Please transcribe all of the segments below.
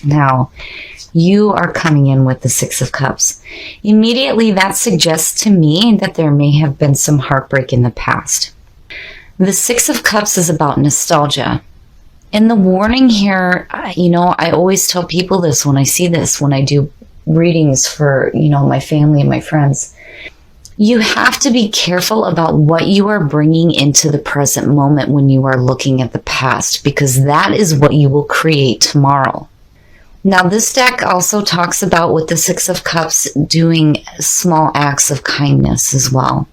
Now, you are coming in with the Six of Cups. Immediately, that suggests to me that there may have been some heartbreak in the past. The Six of Cups is about nostalgia. And the warning here, I always tell people this when I see this, when I do readings for, my family and my friends. You have to be careful about what you are bringing into the present moment when you are looking at the past, because that is what you will create tomorrow. Now, this deck also talks about, with the Six of Cups, doing small acts of kindness as well.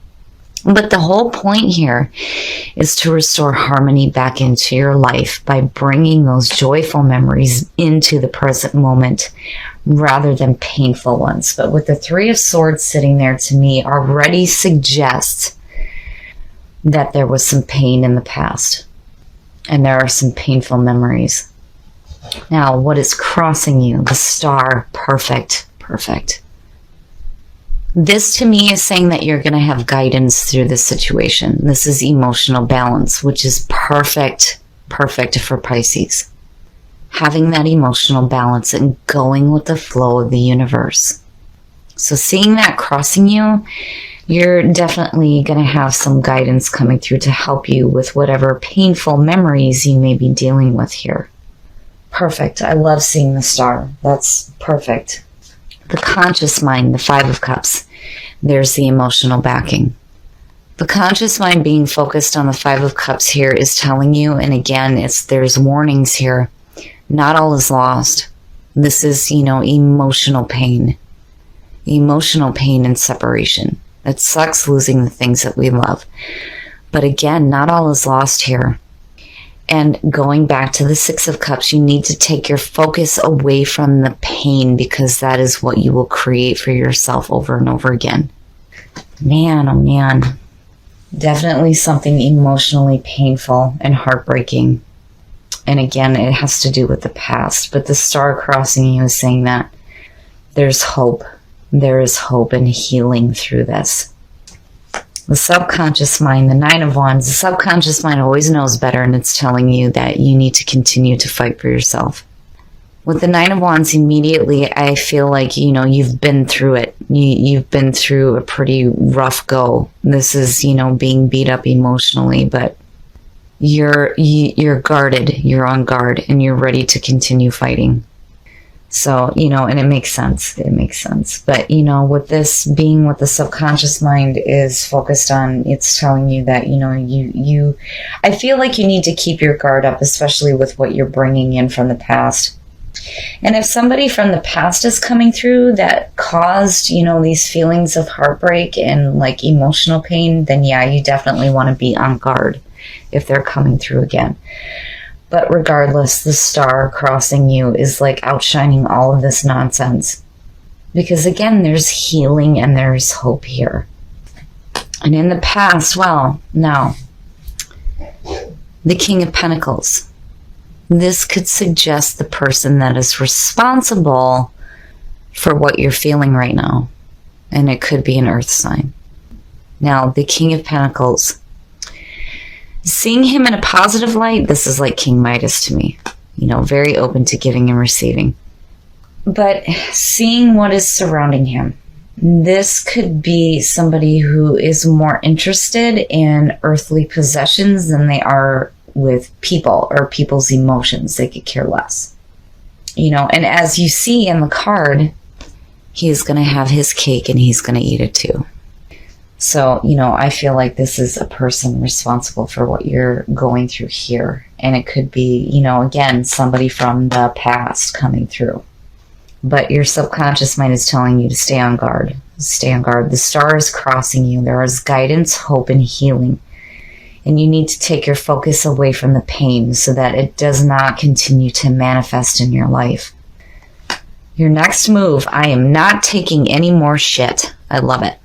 But the whole point here is to restore harmony back into your life by bringing those joyful memories into the present moment rather than painful ones. But with the Three of Swords sitting there, to me, already suggests that there was some pain in the past and there are some painful memories. Now, what is crossing you? The Star. Perfect. This to me is saying that you're going to have guidance through this situation. This is emotional balance, which is perfect for Pisces. Having that emotional balance and going with the flow of the universe. So seeing that crossing you, you're definitely going to have some guidance coming through to help you with whatever painful memories you may be dealing with here. Perfect. I love seeing the Star. That's perfect. The conscious mind, the Five of Cups. There's the emotional backing. The conscious mind being focused on the Five of Cups here is telling you, and again, there's warnings here. Not all is lost. This is, emotional pain. Emotional pain and separation. It sucks losing the things that we love. But again, not all is lost here. And going back to the Six of Cups, you need to take your focus away from the pain, because that is what you will create for yourself over and over again. Man, oh man. Definitely something emotionally painful and heartbreaking. And again, it has to do with the past. But the Star crossing you is saying that there's hope. There is hope and healing through this. The subconscious mind, the Nine of Wands, the subconscious mind always knows better, and it's telling you that you need to continue to fight for yourself. With the Nine of Wands, immediately I feel like, you've been through it. You've been through a pretty rough go. This is, being beat up emotionally, but you're guarded, you're on guard, and you're ready to continue fighting. So, and it makes sense. But, with this being what the subconscious mind is focused on, it's telling you that, I feel like you need to keep your guard up, especially with what you're bringing in from the past. And if somebody from the past is coming through that caused, these feelings of heartbreak and like emotional pain, then yeah, you definitely want to be on guard if they're coming through again. But regardless, the Star crossing you is like outshining all of this nonsense. Because again, there's healing and there's hope here. And in the past, now, the King of Pentacles. This could suggest the person that is responsible for what you're feeling right now. And it could be an earth sign. Now, the King of Pentacles. Seeing him in a positive light, this is like King Midas to me. Very open to giving and receiving. But seeing what is surrounding him, this could be somebody who is more interested in earthly possessions than they are with people or people's emotions. They could care less. And as you see in the card, he's going to have his cake and he's going to eat it too. So, I feel like this is a person responsible for what you're going through here. And it could be, again, somebody from the past coming through. But your subconscious mind is telling you to stay on guard. Stay on guard. The Star is crossing you. There is guidance, hope, and healing. And you need to take your focus away from the pain so that it does not continue to manifest in your life. Your next move, I am not taking any more shit. I love it.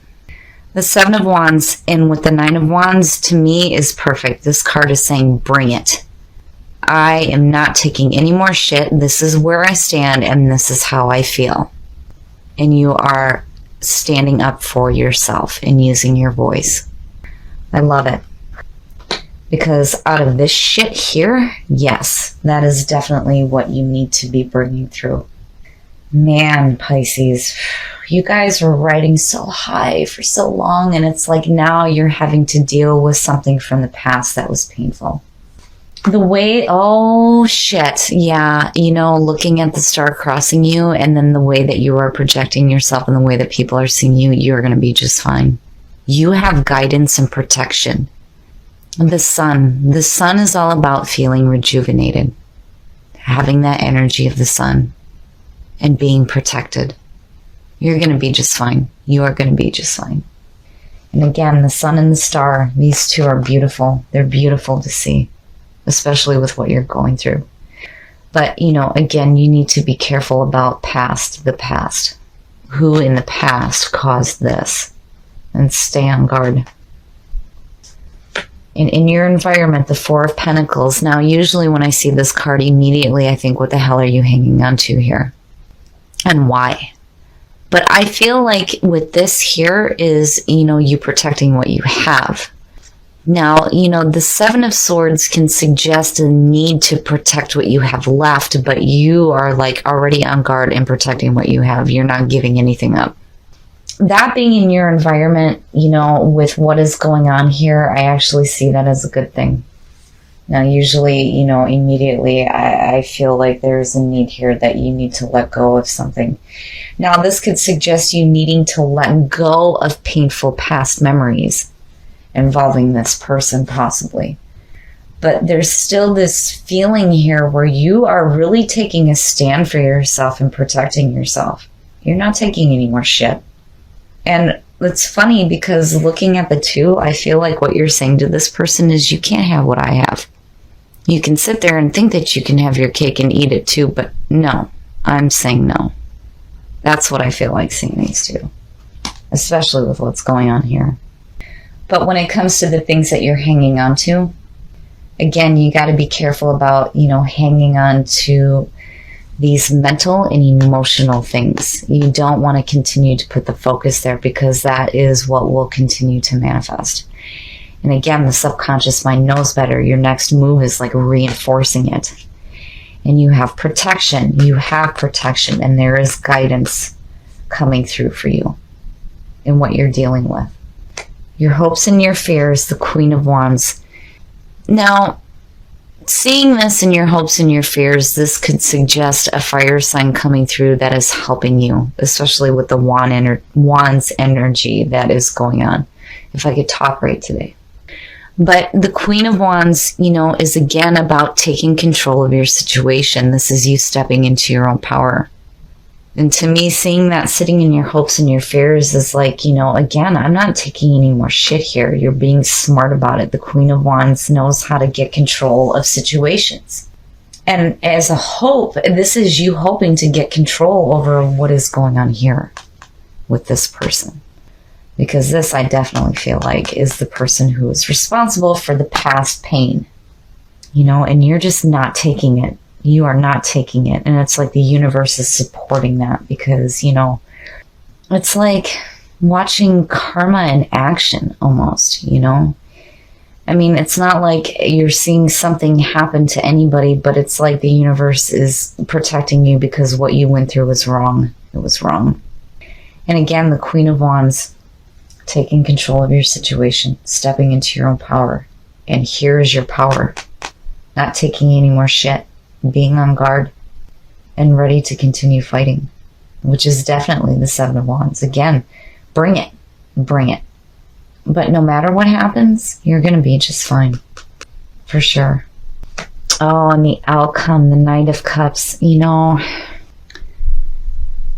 The Seven of Wands, and with the Nine of Wands, to me, is perfect. This card is saying, bring it. I am not taking any more shit. This is where I stand, and this is how I feel. And you are standing up for yourself and using your voice. I love it. Because out of this shit here, yes, that is definitely what you need to be bringing through. Man, Pisces, you guys were riding so high for so long, and it's like now you're having to deal with something from the past that was painful. The way, oh shit, yeah, looking at the star crossing you, and then the way that you are projecting yourself and the way that people are seeing you, you're going to be just fine. You have guidance and protection. The sun is all about feeling rejuvenated, having that energy of the sun, and being protected. You're going to be just fine. You are going to be just fine. And again, the sun and the star, these two are beautiful. They're beautiful to see, especially with what you're going through. But, again, you need to be careful about the past. Who in the past caused this? And stay on guard. And in your environment, the Four of Pentacles. Now, usually when I see this card, immediately I think, what the hell are you hanging on to here? And why? But I feel like with this here is, you protecting what you have. Now, the Seven of Swords can suggest a need to protect what you have left, but you are like already on guard and protecting what you have. You're not giving anything up. That being in your environment, with what is going on here, I actually see that as a good thing. Now, usually, immediately I feel like there's a need here that you need to let go of something. Now, this could suggest you needing to let go of painful past memories involving this person, possibly. But there's still this feeling here where you are really taking a stand for yourself and protecting yourself. You're not taking any more shit. And it's funny because looking at the two, I feel like what you're saying to this person is, you can't have what I have. You can sit there and think that you can have your cake and eat it too, but no, I'm saying no. That's what I feel like seeing these two, especially with what's going on here. But when it comes to the things that you're hanging on to, again, you got to be careful about, hanging on to these mental and emotional things. You don't want to continue to put the focus there, because that is what will continue to manifest. And again, the subconscious mind knows better. Your next move is like reinforcing it. And you have protection. And there is guidance coming through for you in what you're dealing with. Your hopes and your fears, the Queen of Wands. Now, seeing this in your hopes and your fears, this could suggest a fire sign coming through that is helping you, especially with the Wands energy that is going on. If I could talk right today. But the Queen of Wands, is again about taking control of your situation. This is you stepping into your own power. And to me, seeing that sitting in your hopes and your fears is like, again, I'm not taking any more shit here. You're being smart about it. The Queen of Wands knows how to get control of situations. And as a hope, this is you hoping to get control over what is going on here with this person. Because this, I definitely feel like, is the person who is responsible for the past pain. And you're just not taking it. You are not taking it. And it's like the universe is supporting that, because, it's like watching karma in action almost, I mean, it's not like you're seeing something happen to anybody, but it's like the universe is protecting you because what you went through was wrong. It was wrong. And again, the Queen of Wands, taking control of your situation, stepping into your own power. And here is your power. Not taking any more shit. Being on guard and ready to continue fighting, which is definitely the Seven of Wands. Again, bring it. But no matter what happens, you're going to be just fine. For sure. Oh, and the outcome, the Knight of Cups,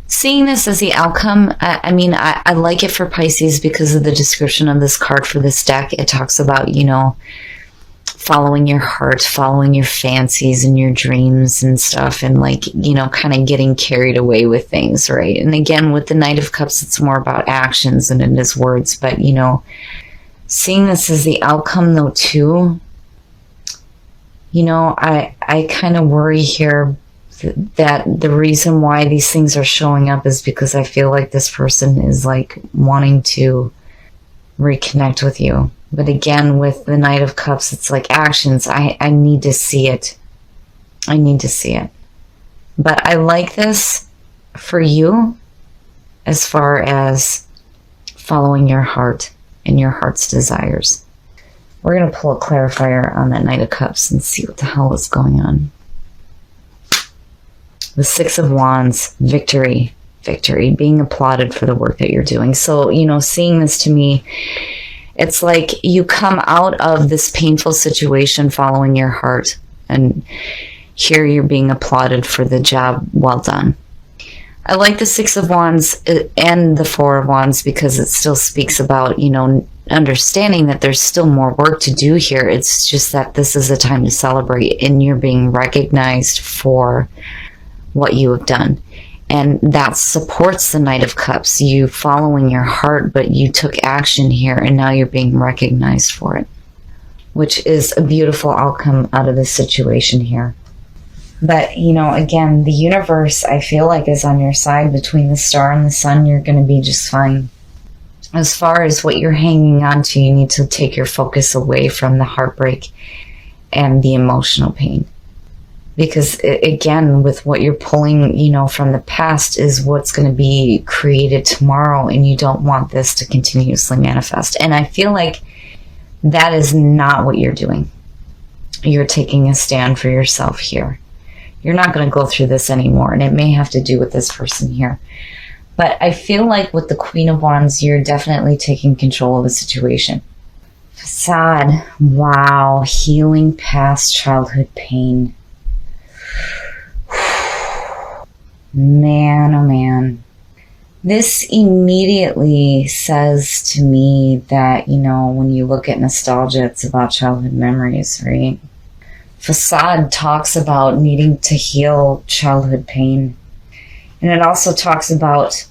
seeing this as the outcome, I like it for Pisces because of the description of this card for this deck. It talks about, following your heart, following your fancies and your dreams and stuff, and kind of getting carried away with things, right? And again, with the Knight of Cups, it's more about actions than it is words. But, seeing this as the outcome, though, too, I kind of worry here that the reason why these things are showing up is because I feel like this person is, wanting to reconnect with you. But again, with the Knight of Cups, it's like actions. I need to see it. I need to see it. But I like this for you as far as following your heart and your heart's desires. We're going to pull a clarifier on that Knight of Cups and see what the hell is going on. The Six of Wands, victory, victory, being applauded for the work that you're doing. So, you know, seeing this to me, it's like you come out of this painful situation following your heart, and here you're being applauded for the job well done. I like the Six of Wands and the Four of Wands because it still speaks about, you know, understanding that there's still more work to do here. It's just that this is a time to celebrate and you're being recognized for what you have done. And that supports the Knight of Cups, you following your heart, but you took action here and now you're being recognized for it, which is a beautiful outcome out of this situation here. But, you know, again, the universe, I feel like, is on your side. Between the star and the sun, you're going to be just fine. As far as what you're hanging on to, you need to take your focus away from the heartbreak and the emotional pain. Because, again, with what you're pulling, you know, from the past is what's going to be created tomorrow, and you don't want this to continuously manifest. And I feel like that is not what you're doing. You're taking a stand for yourself here. You're not going to go through this anymore, and it may have to do with this person here. But I feel like with the Queen of Wands, you're definitely taking control of the situation. Facade. Wow. Healing past childhood pain. Man, oh man. This immediately says to me that, you know, when you look at nostalgia, it's about childhood memories, right? Facade talks about needing to heal childhood pain. And it also talks about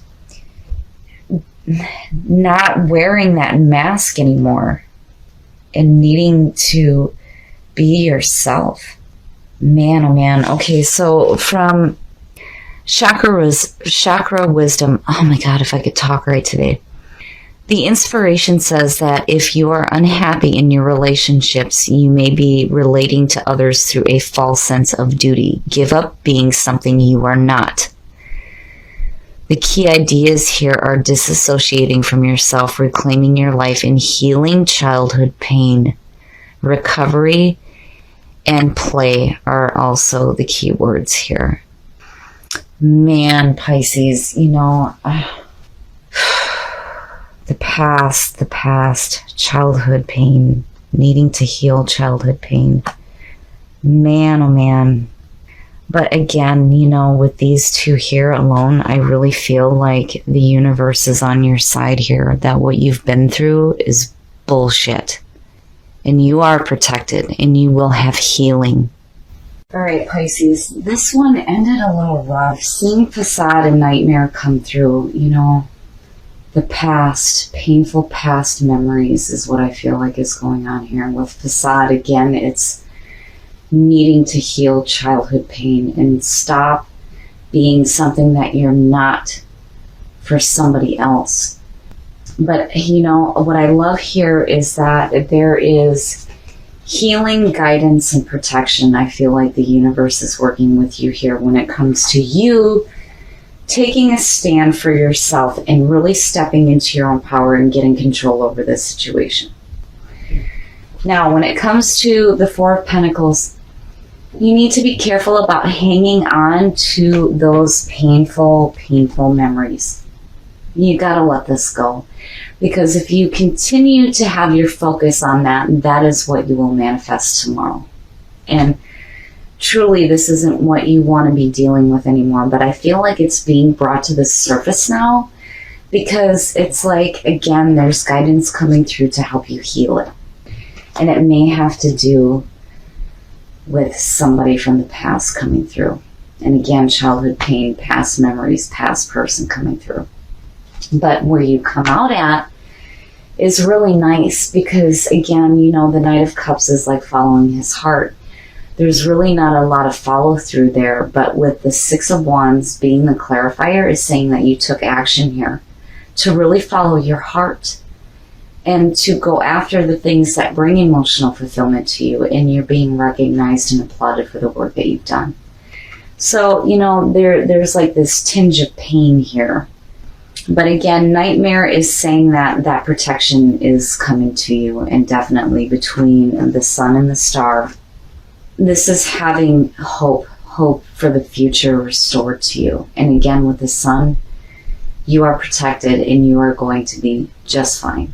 not wearing that mask anymore and needing to be yourself. Man, oh man. Okay, so from chakra wisdom. Oh my God, if I could talk right today. The inspiration says that if you are unhappy in your relationships, you may be relating to others through a false sense of duty. Give up being something you are not. The key ideas here are disassociating from yourself, reclaiming your life, and healing childhood pain. Recovery and play are also the key words here. Man, Pisces, you know, the past, childhood pain, needing to heal childhood pain. Man, oh man. But again, you know, with these two here alone, I really feel like the universe is on your side here, that what you've been through is bullshit. And you are protected, and you will have healing. All right, Pisces, this one ended a little rough. Seeing Facade and Nightmare come through, you know, the past, painful past memories is what I feel like is going on here. And with Facade, again, it's needing to heal childhood pain and stop being something that you're not for somebody else. But, you know, what I love here is that there is healing, guidance, and protection. I feel like the universe is working with you here when it comes to you taking a stand for yourself and really stepping into your own power and getting control over this situation. Now, when it comes to the Four of Pentacles, you need to be careful about hanging on to those painful memories. You gotta let this go. Because if you continue to have your focus on that, that is what you will manifest tomorrow. And truly, this isn't what you want to be dealing with anymore. But I feel like it's being brought to the surface now because it's like, again, there's guidance coming through to help you heal it. And it may have to do with somebody from the past coming through. And again, childhood pain, past memories, past person coming through. But where you come out at is really nice because, again, you know, the Knight of Cups is like following his heart. There's really not a lot of follow through there, but with the Six of Wands being the clarifier is saying that you took action here to really follow your heart and to go after the things that bring emotional fulfillment to you, and you're being recognized and applauded for the work that you've done. So, you know, there's like this tinge of pain here. But again, Nightmare is saying that that protection is coming to you, and definitely between the sun and the star. This is having hope for the future restored to you. And again, with the sun, you are protected and you are going to be just fine.